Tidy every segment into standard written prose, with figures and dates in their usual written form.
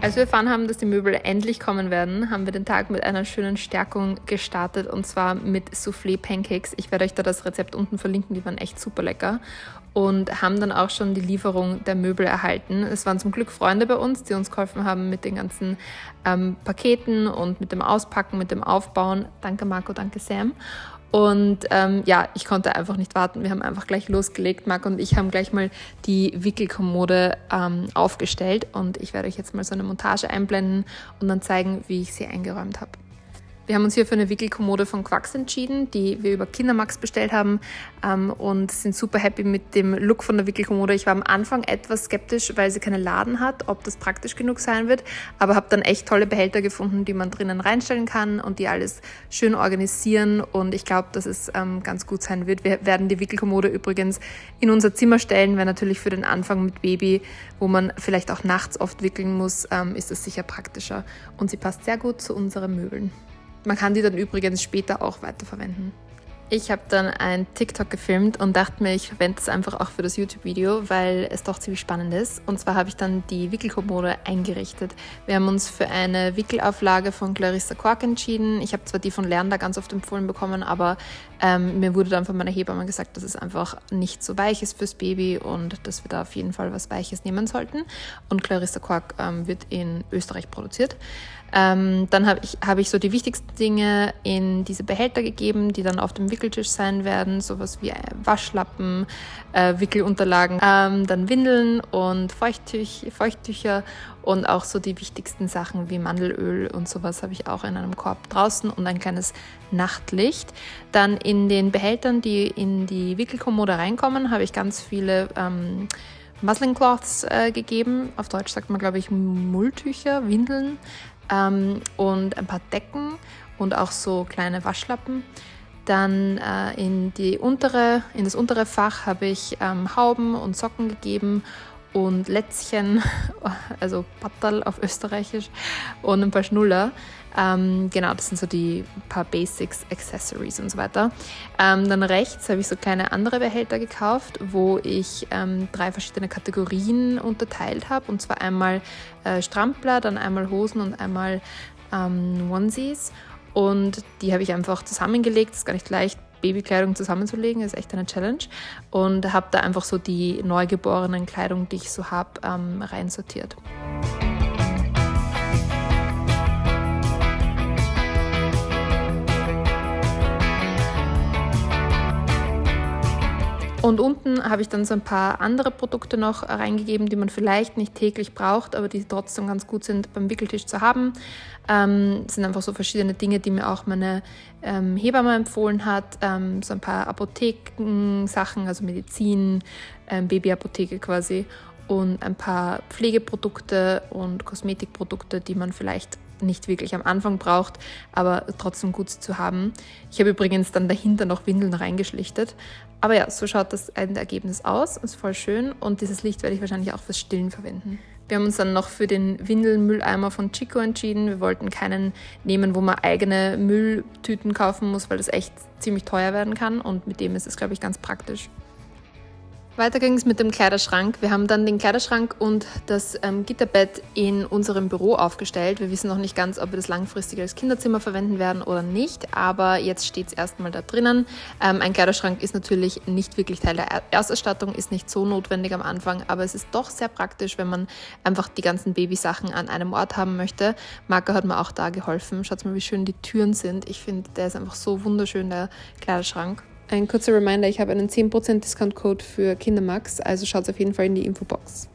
Als wir erfahren haben, dass die Möbel endlich kommen werden, haben wir den Tag mit einer schönen Stärkung gestartet und zwar mit Soufflé-Pancakes. Ich werde euch da das Rezept unten verlinken, die waren echt super lecker und haben dann auch schon die Lieferung der Möbel erhalten. Es waren zum Glück Freunde bei uns, die uns geholfen haben mit den ganzen Paketen und mit dem Auspacken, mit dem Aufbauen. Danke Marco, danke Sam. Und ich konnte einfach nicht warten. Wir haben einfach gleich losgelegt. Marco und ich haben gleich mal die Wickelkommode aufgestellt und ich werde euch jetzt mal so eine Montage einblenden und dann zeigen, wie ich sie eingeräumt habe. Wir haben uns hier für eine Wickelkommode von Quax entschieden, die wir über Kindermax bestellt haben und sind super happy mit dem Look von der Wickelkommode. Ich war am Anfang etwas skeptisch, weil sie keine Laden hat, ob das praktisch genug sein wird, aber habe dann echt tolle Behälter gefunden, die man drinnen reinstellen kann und die alles schön organisieren und ich glaube, dass es ganz gut sein wird. Wir werden die Wickelkommode übrigens in unser Zimmer stellen, weil natürlich für den Anfang mit Baby, wo man vielleicht auch nachts oft wickeln muss, ist es sicher praktischer und sie passt sehr gut zu unseren Möbeln. Man kann die dann übrigens später auch weiterverwenden. Ich habe dann ein TikTok gefilmt und dachte mir, ich verwende es einfach auch für das YouTube-Video, weil es doch ziemlich spannend ist. Und zwar habe ich dann die Wickelkommode eingerichtet. Wir haben uns für eine Wickelauflage von Clarissa Quark entschieden. Ich habe zwar die von Lerner ganz oft empfohlen bekommen, aber mir wurde dann von meiner Hebamme gesagt, dass es einfach nicht so weich ist fürs Baby und dass wir da auf jeden Fall was Weiches nehmen sollten. Und Clarissa Quark wird in Österreich produziert. Dann habe ich so die wichtigsten Dinge in diese Behälter gegeben, die dann auf dem Wickeltisch sein werden, sowas wie Waschlappen, Wickelunterlagen, dann Windeln und Feuchttücher und auch so die wichtigsten Sachen wie Mandelöl und sowas habe ich auch in einem Korb draußen und ein kleines Nachtlicht. Dann in den Behältern, die in die Wickelkommode reinkommen, habe ich ganz viele Muslin Cloths gegeben. Auf Deutsch sagt man, glaube ich, Mulltücher, Windeln. Und ein paar Decken und auch so kleine Waschlappen. Dann in das untere Fach habe ich Hauben und Socken gegeben und Lätzchen, also Patterl auf Österreichisch und ein paar Schnuller. Genau, das sind so die paar Basics, Accessories und so weiter. Dann rechts habe ich so kleine andere Behälter gekauft, wo ich 3 verschiedene Kategorien unterteilt habe. Und zwar einmal Strampler, dann einmal Hosen und einmal Onesies. Und die habe ich einfach zusammengelegt. Das ist gar nicht leicht, Babykleidung zusammenzulegen, ist echt eine Challenge. Und habe da einfach so die neugeborenen Kleidung, die ich so habe, reinsortiert. Und unten habe ich dann so ein paar andere Produkte noch reingegeben, die man vielleicht nicht täglich braucht, aber die trotzdem ganz gut sind beim Wickeltisch zu haben. Das sind einfach so verschiedene Dinge, die mir auch meine Hebamme empfohlen hat. So ein paar Apothekensachen, also Medizin, Babyapotheke quasi und ein paar Pflegeprodukte und Kosmetikprodukte, die man vielleicht nicht wirklich am Anfang braucht, aber trotzdem gut zu haben. Ich habe übrigens dann dahinter noch Windeln reingeschlichtet. Aber ja, so schaut das Endergebnis aus. Ist voll schön und dieses Licht werde ich wahrscheinlich auch fürs Stillen verwenden. Wir haben uns dann noch für den Windelmülleimer von Chico entschieden. Wir wollten keinen nehmen, wo man eigene Mülltüten kaufen muss, weil das echt ziemlich teuer werden kann und mit dem ist es, glaube ich, ganz praktisch. Weiter ging es mit dem Kleiderschrank. Wir haben dann den Kleiderschrank und das Gitterbett in unserem Büro aufgestellt. Wir wissen noch nicht ganz, ob wir das langfristig als Kinderzimmer verwenden werden oder nicht, aber jetzt steht es erstmal da drinnen. Ein Kleiderschrank ist natürlich nicht wirklich Teil der Erstausstattung, ist nicht so notwendig am Anfang, aber es ist doch sehr praktisch, wenn man einfach die ganzen Babysachen an einem Ort haben möchte. Marco hat mir auch da geholfen. Schaut mal, wie schön die Türen sind. Ich finde, der ist einfach so wunderschön, der Kleiderschrank. Ein kurzer Reminder, ich habe einen 10% Discount-Code für Kindermax, also schaut auf jeden Fall in die Infobox.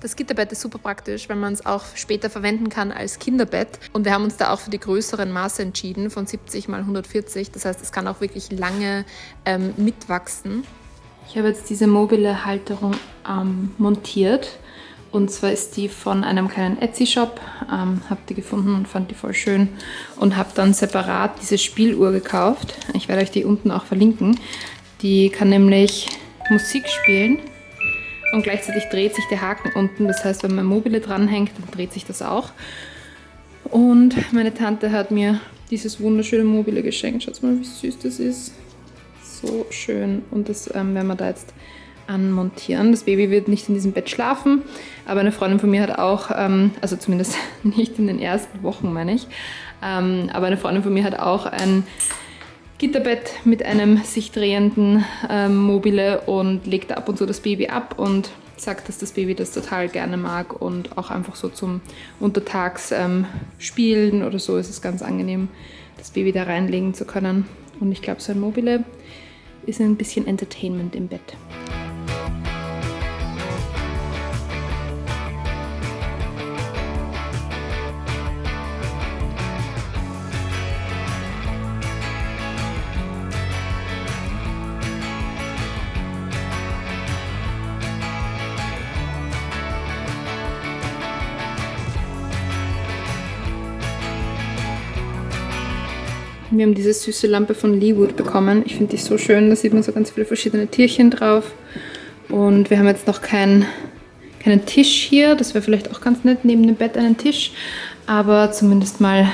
Das Gitterbett ist super praktisch, weil man es auch später verwenden kann als Kinderbett. Und wir haben uns da auch für die größeren Maße entschieden, von 70 x 140. Das heißt, es kann auch wirklich lange mitwachsen. Ich habe jetzt diese mobile Halterung montiert. Und zwar ist die von einem kleinen Etsy-Shop, habe die gefunden und fand die voll schön und habe dann separat diese Spieluhr gekauft. Ich werde euch die unten auch verlinken. Die kann nämlich Musik spielen und gleichzeitig dreht sich der Haken unten. Das heißt, wenn man Mobile dranhängt, dann dreht sich das auch. Und meine Tante hat mir dieses wunderschöne Mobile geschenkt. Schaut mal, wie süß das ist. So schön. Und das werden wir da jetzt anmontieren. Das Baby wird nicht in diesem Bett schlafen, Aber eine Freundin von mir hat auch, also zumindest nicht in den ersten Wochen, meine ich, aber eine Freundin von mir hat auch ein Gitterbett mit einem sich drehenden Mobile und legt da ab und zu das Baby ab und sagt, dass das Baby das total gerne mag und auch einfach so zum Untertags Spielen oder so ist es ganz angenehm, das Baby da reinlegen zu können. Und ich glaube, so ein Mobile ist ein bisschen Entertainment im Bett. Wir haben diese süße Lampe von Leewood bekommen. Ich finde die so schön, da sieht man so ganz viele verschiedene Tierchen drauf. Und wir haben jetzt noch keinen Tisch hier. Das wäre vielleicht auch ganz nett, neben dem Bett einen Tisch. Aber zumindest mal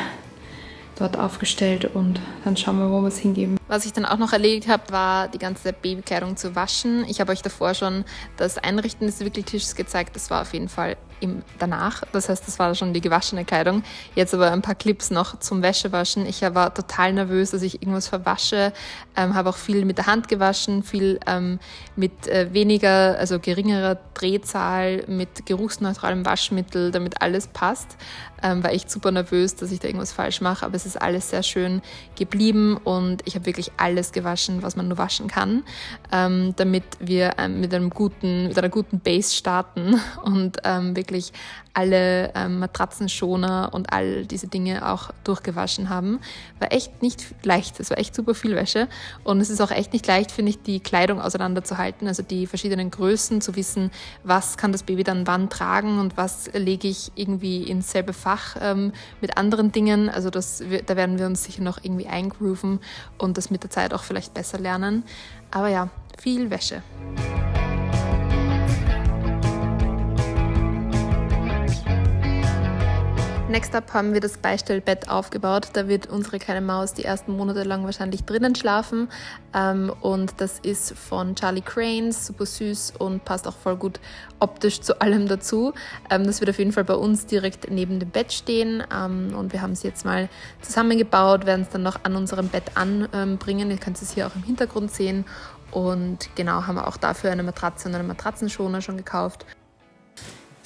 dort aufgestellt und dann schauen wir, wo wir es hingeben. Was ich dann auch noch erledigt habe, war die ganze Babykleidung zu waschen. Ich habe euch davor schon das Einrichten des Wickeltisches gezeigt. Das war auf jeden Fall danach. Das heißt, das war schon die gewaschene Kleidung. Jetzt aber ein paar Clips noch zum Wäschewaschen. Ich war total nervös, dass ich irgendwas verwasche. Habe auch viel mit der Hand gewaschen, viel mit weniger, also geringerer Drehzahl, mit geruchsneutralem Waschmittel, damit alles passt. War echt super nervös, dass ich da irgendwas falsch mache, aber es ist alles sehr schön geblieben und ich habe wirklich alles gewaschen, was man nur waschen kann, damit wir mit einer guten Base starten und wirklich alle Matratzenschoner und all diese Dinge auch durchgewaschen haben. War echt nicht leicht, es war echt super viel Wäsche und es ist auch echt nicht leicht, finde ich, die Kleidung auseinanderzuhalten, also die verschiedenen Größen, zu wissen, was kann das Baby dann wann tragen und was lege ich irgendwie ins selbe Fach mit anderen Dingen. Also da werden wir uns sicher noch irgendwie eingrooven und das mit der Zeit auch vielleicht besser lernen. Aber ja, viel Wäsche. Next up haben wir das Beistellbett aufgebaut. Da wird unsere kleine Maus die ersten Monate lang wahrscheinlich drinnen schlafen. Und das ist von Charlie Cranes, super süß und passt auch voll gut optisch zu allem dazu. Das wird auf jeden Fall bei uns direkt neben dem Bett stehen. Und wir haben es jetzt mal zusammengebaut, werden es dann noch an unserem Bett anbringen. Ihr könnt es hier auch im Hintergrund sehen. Und genau, haben wir auch dafür eine Matratze und einen Matratzenschoner schon gekauft.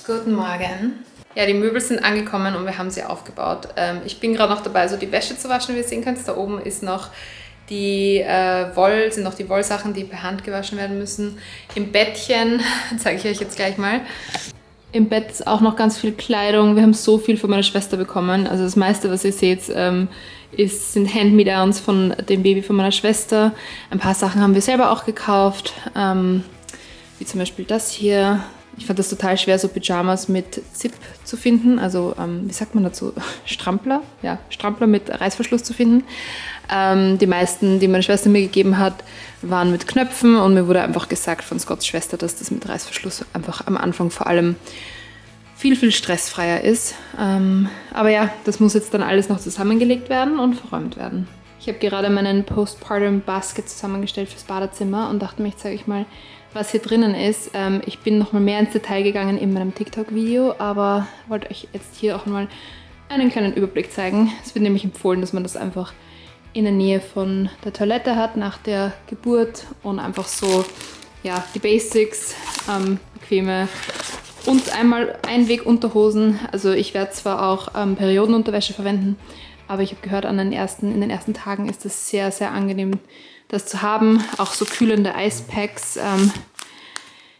Guten Morgen. Ja, die Möbel sind angekommen und wir haben sie aufgebaut. Ich bin gerade noch dabei, so die Wäsche zu waschen, wie ihr sehen könnt. Da oben ist noch sind noch die Wollsachen, die per Hand gewaschen werden müssen. Im Bettchen, zeige ich euch jetzt gleich mal. Im Bett ist auch noch ganz viel Kleidung. Wir haben so viel von meiner Schwester bekommen. Also das meiste, was ihr seht, sind Hand-Me-Downs von dem Baby von meiner Schwester. Ein paar Sachen haben wir selber auch gekauft, wie zum Beispiel das hier. Ich fand das total schwer, so Pyjamas mit Zip zu finden, also wie sagt man dazu, Strampler? Ja, Strampler mit Reißverschluss zu finden. Die meisten, die meine Schwester mir gegeben hat, waren mit Knöpfen und mir wurde einfach gesagt von Scotts Schwester, dass das mit Reißverschluss einfach am Anfang vor allem viel, viel stressfreier ist. Aber ja, das muss jetzt dann alles noch zusammengelegt werden und verräumt werden. Ich habe gerade meinen Postpartum Basket zusammengestellt fürs Badezimmer und dachte mir, ich zeige euch mal, was hier drinnen ist. Ich bin noch mal mehr ins Detail gegangen in meinem TikTok-Video, aber wollte euch jetzt hier auch mal einen kleinen Überblick zeigen. Es wird nämlich empfohlen, dass man das einfach in der Nähe von der Toilette hat nach der Geburt und einfach so, ja, die Basics, bequeme und einmal Einwegunterhosen. Also ich werde zwar auch Periodenunterwäsche verwenden, aber ich habe gehört, in den ersten Tagen ist es sehr, sehr angenehm, das zu haben. Auch so kühlende Eispacks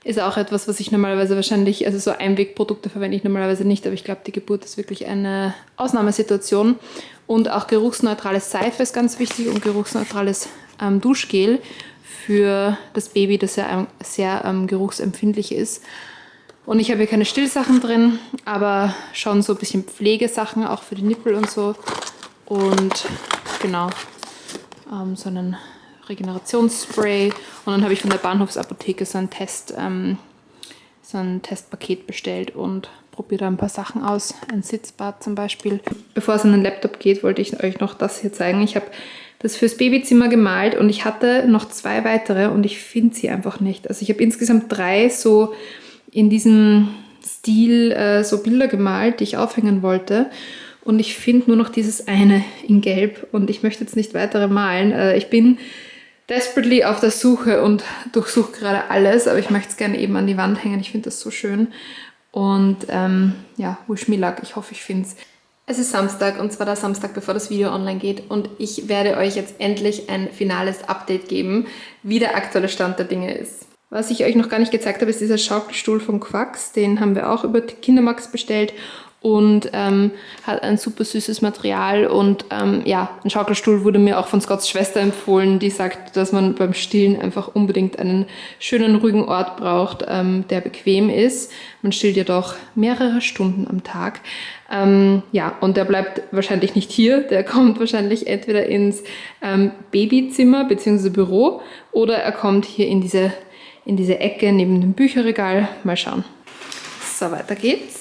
ist auch etwas, was ich normalerweise wahrscheinlich, also so Einwegprodukte verwende ich normalerweise nicht, aber ich glaube, die Geburt ist wirklich eine Ausnahmesituation. Und auch geruchsneutrales Seife ist ganz wichtig und geruchsneutrales Duschgel für das Baby, das ja sehr geruchsempfindlich ist. Und ich habe hier keine Stillsachen drin, aber schon so ein bisschen Pflegesachen, auch für die Nippel und so. Und genau, so einen Regenerationsspray. Und dann habe ich von der Bahnhofsapotheke so ein Testpaket bestellt und probiere da ein paar Sachen aus. Ein Sitzbad zum Beispiel. Bevor es an den Laptop geht, wollte ich euch noch das hier zeigen. Ich habe das fürs Babyzimmer gemalt und ich hatte noch 2 weitere und ich finde sie einfach nicht. Also ich habe insgesamt 3 so in diesem Stil so Bilder gemalt, die ich aufhängen wollte. Und ich finde nur noch dieses eine in Gelb und ich möchte jetzt nicht weitere malen. Ich bin desperately auf der Suche und durchsuche gerade alles, aber ich möchte es gerne eben an die Wand hängen. Ich finde das so schön. Und ja, wish me luck. Ich hoffe, ich finde es. Es ist Samstag und zwar der Samstag, bevor das Video online geht und ich werde euch jetzt endlich ein finales Update geben, wie der aktuelle Stand der Dinge ist. Was ich euch noch gar nicht gezeigt habe, ist dieser Schaukelstuhl von Quax. Den haben wir auch über Kindermax bestellt und hat ein super süßes Material und ja, ein Schaukelstuhl wurde mir auch von Scotts Schwester empfohlen, die sagt, dass man beim Stillen einfach unbedingt einen schönen, ruhigen Ort braucht, der bequem ist. Man stillt ja doch mehrere Stunden am Tag. Ja, und der bleibt wahrscheinlich nicht hier, der kommt wahrscheinlich entweder ins Babyzimmer bzw. Büro oder er kommt hier in diese Ecke neben dem Bücherregal. Mal schauen. So, weiter geht's.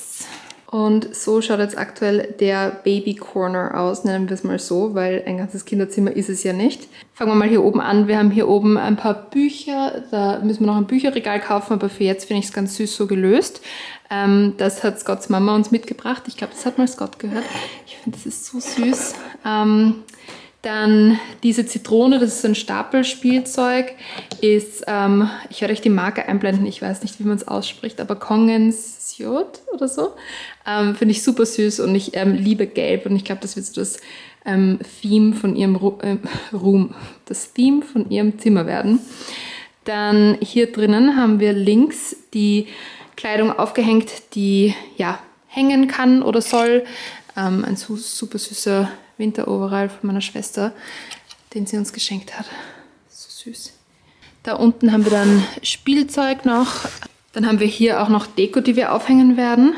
Und so schaut jetzt aktuell der Baby Corner aus, nennen wir es mal so, weil ein ganzes Kinderzimmer ist es ja nicht. Fangen wir mal hier oben an. Wir haben hier oben ein paar Bücher, da müssen wir noch ein Bücherregal kaufen, aber für jetzt finde ich es ganz süß so gelöst. Das hat Scotts Mama uns mitgebracht. Ich glaube, das hat mal Scott gehört. Ich finde, das ist so süß. Dann diese Zitrone, das ist so ein Stapelspielzeug, ist, ich werde euch die Marke einblenden, ich weiß nicht, wie man es ausspricht, aber Kongensiot oder so. Finde ich super süß und ich liebe Gelb und ich glaube, das wird so das Theme von ihrem das Theme von ihrem Zimmer werden. Dann hier drinnen haben wir links die Kleidung aufgehängt, die ja hängen kann oder soll. Ein super süßer Winteroverall von meiner Schwester, den sie uns geschenkt hat. So süß. Da unten haben wir dann Spielzeug noch. Dann haben wir hier auch noch Deko, die wir aufhängen werden.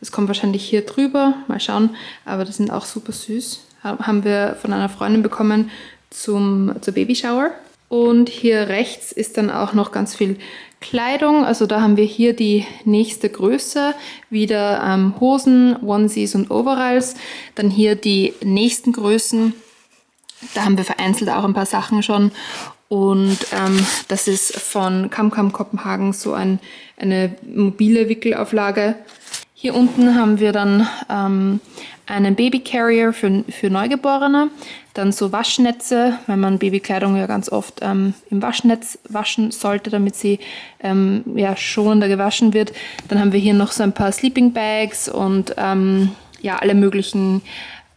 Das kommt wahrscheinlich hier drüber. Mal schauen. Aber das sind auch super süß. Haben wir von einer Freundin bekommen zur Babyshower. Und hier rechts ist dann auch noch ganz viel Kleidung. Also da haben wir hier die nächste Größe. Wieder Hosen, Onesies und Overalls. Dann hier die nächsten Größen. Da haben wir vereinzelt auch ein paar Sachen schon. Und das ist von Kam Kopenhagen so eine mobile Wickelauflage. Hier unten haben wir dann einen Baby-Carrier für Neugeborene. Dann so Waschnetze, weil man Babykleidung ja ganz oft im Waschnetz waschen sollte, damit sie ja, schonender gewaschen wird. Dann haben wir hier noch so ein paar Sleeping Bags und ja, alle möglichen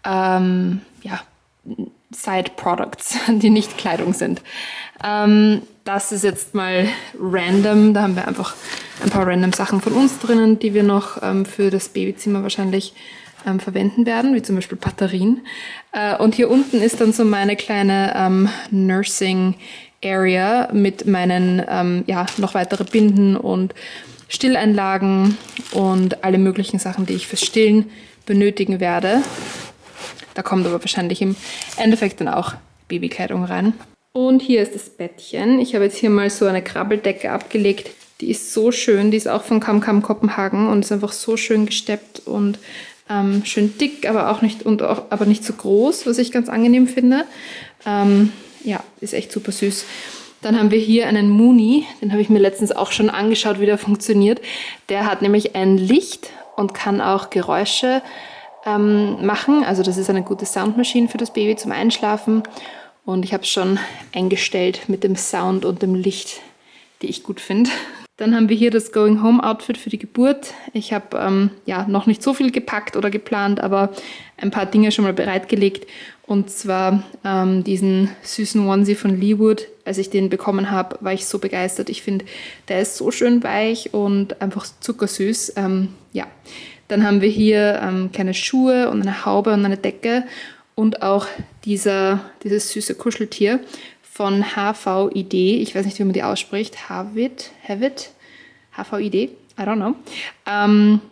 ja, Side Products, die nicht Kleidung sind. Das ist jetzt mal random. Da haben wir einfach ein paar random Sachen von uns drinnen, die wir noch für das Babyzimmer wahrscheinlich verwenden werden, wie zum Beispiel Batterien. Und hier unten ist dann so meine kleine Nursing Area mit meinen ja, noch weitere Binden und Stilleinlagen und alle möglichen Sachen, die ich fürs Stillen benötigen werde. Da kommt aber wahrscheinlich im Endeffekt dann auch Babykleidung rein. Und hier ist das Bettchen. Ich habe jetzt hier mal so eine Krabbeldecke abgelegt. Die ist so schön. Die ist auch von Kam Kopenhagen und ist einfach so schön gesteppt und schön dick, aber auch nicht, aber nicht so groß, was ich ganz angenehm finde. Ja, ist echt super süß. Dann haben wir hier einen Mooney. Den habe ich mir letztens auch schon angeschaut, wie der funktioniert. Der hat nämlich ein Licht und kann auch Geräusche machen. Also das ist eine gute Soundmaschine für das Baby zum Einschlafen. Und ich habe es schon eingestellt mit dem Sound und dem Licht, die ich gut finde. Dann haben wir hier das Going-Home-Outfit für die Geburt. Ich habe ja noch nicht so viel gepackt oder geplant, aber ein paar Dinge schon mal bereitgelegt. Und zwar diesen süßen Onesie von Leewood. Als ich den bekommen habe, war ich so begeistert. Ich finde, der ist so schön weich und einfach zuckersüß. Ja. Dann haben wir hier kleine Schuhe und eine Haube und eine Decke. Und auch dieses süße Kuscheltier von HVID. Ich weiß nicht, wie man die ausspricht. HVID? HVID? I don't know.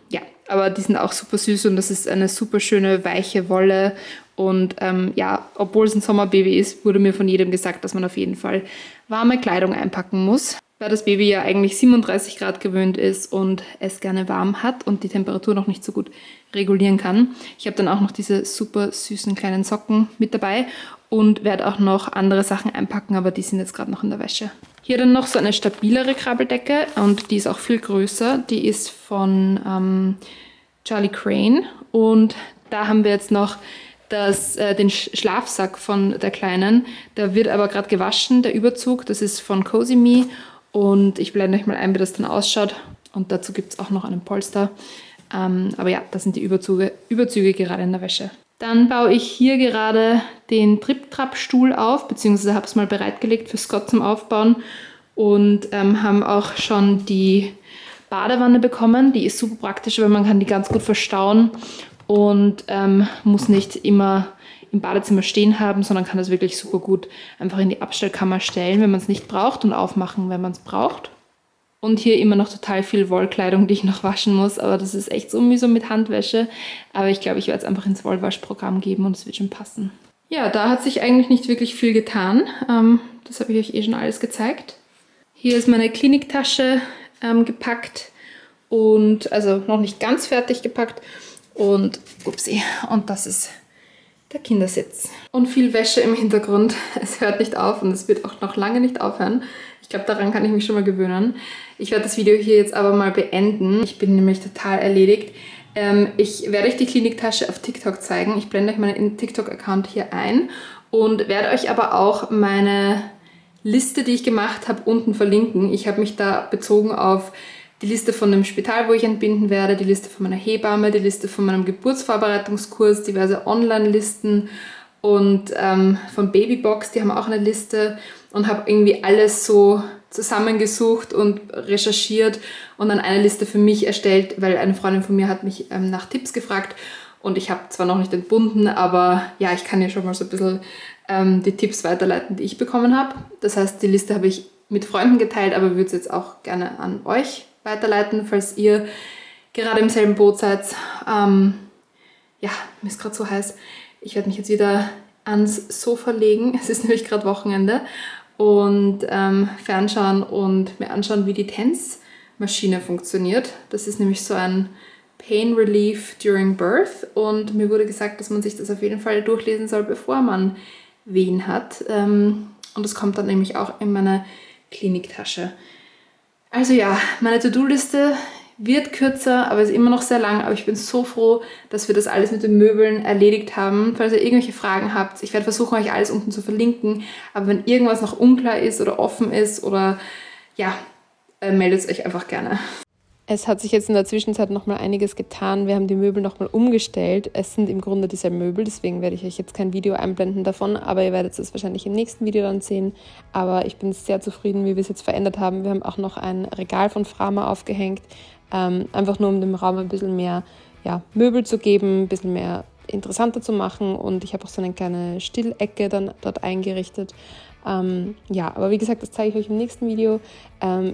Ja, aber die sind auch super süß und das ist eine super schöne, weiche Wolle. Und ja, obwohl es ein Sommerbaby ist, wurde mir von jedem gesagt, dass man auf jeden Fall warme Kleidung einpacken muss. Weil das Baby ja eigentlich 37 Grad gewöhnt ist und es gerne warm hat und die Temperatur noch nicht so gut regulieren kann. Ich habe dann auch noch diese super süßen kleinen Socken mit dabei und werde auch noch andere Sachen einpacken, aber die sind jetzt gerade noch in der Wäsche. Hier Hier dann noch so eine stabilere Krabbeldecke und die ist auch viel größer. Die ist von Charlie Crane und da haben wir jetzt noch den Schlafsack von der Kleinen. Der wird aber gerade gewaschen, der Überzug. Das ist von Cozy Me und ich blende euch mal ein, wie das dann ausschaut. Und dazu gibt es auch noch einen Polster. Aber ja, das sind die Überzüge gerade in der Wäsche. Dann baue ich hier gerade den Trip-Trap-Stuhl auf, beziehungsweise habe es mal bereitgelegt für Scott zum Aufbauen und haben auch schon die Badewanne bekommen. Die ist super praktisch, weil man kann die ganz gut verstauen und muss nicht immer im Badezimmer stehen haben, sondern kann das wirklich super gut einfach in die Abstellkammer stellen, wenn man es nicht braucht und aufmachen, wenn man es braucht. Und hier immer noch total viel Wollkleidung, die ich noch waschen muss. Aber das ist echt so mühsam mit Handwäsche. Aber ich glaube, ich werde es einfach ins Wollwaschprogramm geben und es wird schon passen. Ja, da hat sich eigentlich nicht wirklich viel getan. Das habe ich euch eh schon alles gezeigt. Hier ist meine Kliniktasche gepackt. Und also noch nicht ganz fertig gepackt. Und upsie, und das ist der Kindersitz. Und viel Wäsche im Hintergrund. Es hört nicht auf und es wird auch noch lange nicht aufhören. Ich glaube, daran kann ich mich schon mal gewöhnen. Ich werde das Video hier jetzt aber mal beenden. Ich bin nämlich total erledigt. Ich werde euch die Kliniktasche auf TikTok zeigen. Ich blende euch meinen TikTok-Account hier ein und werde euch aber auch meine Liste, die ich gemacht habe, unten verlinken. Ich habe mich da bezogen auf die Liste von dem Spital, wo ich entbinden werde, die Liste von meiner Hebamme, die Liste von meinem Geburtsvorbereitungskurs, diverse Online-Listen und von Babybox, die haben auch eine Liste und habe irgendwie alles so zusammengesucht und recherchiert und dann eine Liste für mich erstellt, weil eine Freundin von mir hat mich nach Tipps gefragt und ich habe zwar noch nicht entbunden, aber ja, ich kann ja schon mal so ein bisschen die Tipps weiterleiten, die ich bekommen habe. Das heißt, die Liste habe ich mit Freunden geteilt, aber würde es jetzt auch gerne an euch weiterleiten, falls ihr gerade im selben Boot seid. Ja, mir ist gerade so heiß. Ich werde mich jetzt wieder ans Sofa legen. Es ist nämlich gerade Wochenende. Und fernschauen und mir anschauen, wie die TENS-Maschine funktioniert. Das ist nämlich so ein Pain Relief during Birth. Und mir wurde gesagt, dass man sich das auf jeden Fall durchlesen soll, bevor man Wehen hat. Und das kommt dann nämlich auch in meine Kliniktasche. Also ja, meine To-Do-Liste wird kürzer, aber ist immer noch sehr lang. Aber ich bin so froh, dass wir das alles mit den Möbeln erledigt haben. Falls ihr irgendwelche Fragen habt, ich werde versuchen, euch alles unten zu verlinken. Aber wenn irgendwas noch unklar ist oder offen ist oder ja, meldet euch einfach gerne. Es hat sich jetzt in der Zwischenzeit nochmal einiges getan. Wir haben die Möbel nochmal umgestellt. Es sind im Grunde dieselben Möbel, deswegen werde ich euch jetzt kein Video einblenden davon, aber ihr werdet es wahrscheinlich im nächsten Video dann sehen. Aber ich bin sehr zufrieden, wie wir es jetzt verändert haben. Wir haben auch noch ein Regal von Frama aufgehängt, einfach nur um dem Raum ein bisschen mehr Möbel zu geben, ein bisschen mehr interessanter zu machen und ich habe auch so eine kleine Stillecke dann dort eingerichtet. Aber wie gesagt, das zeige ich euch im nächsten Video.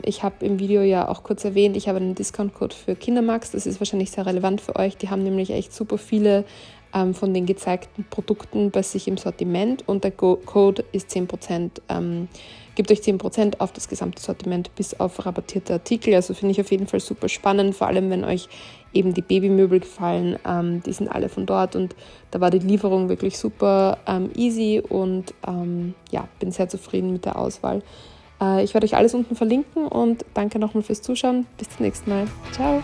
Ich habe im Video ja auch kurz erwähnt, ich habe einen Discount-Code für Kindermax. Das ist wahrscheinlich sehr relevant für euch. Die haben nämlich echt super viele von den gezeigten Produkten bei sich im Sortiment und der Code ist 10%. Gibt euch 10% auf das gesamte Sortiment bis auf rabattierte Artikel. Also finde ich auf jeden Fall super spannend, vor allem wenn euch eben die Babymöbel gefallen. Die sind alle von dort und da war die Lieferung wirklich super easy und bin sehr zufrieden mit der Auswahl. Ich werde euch alles unten verlinken und danke nochmal fürs Zuschauen. Bis zum nächsten Mal. Ciao!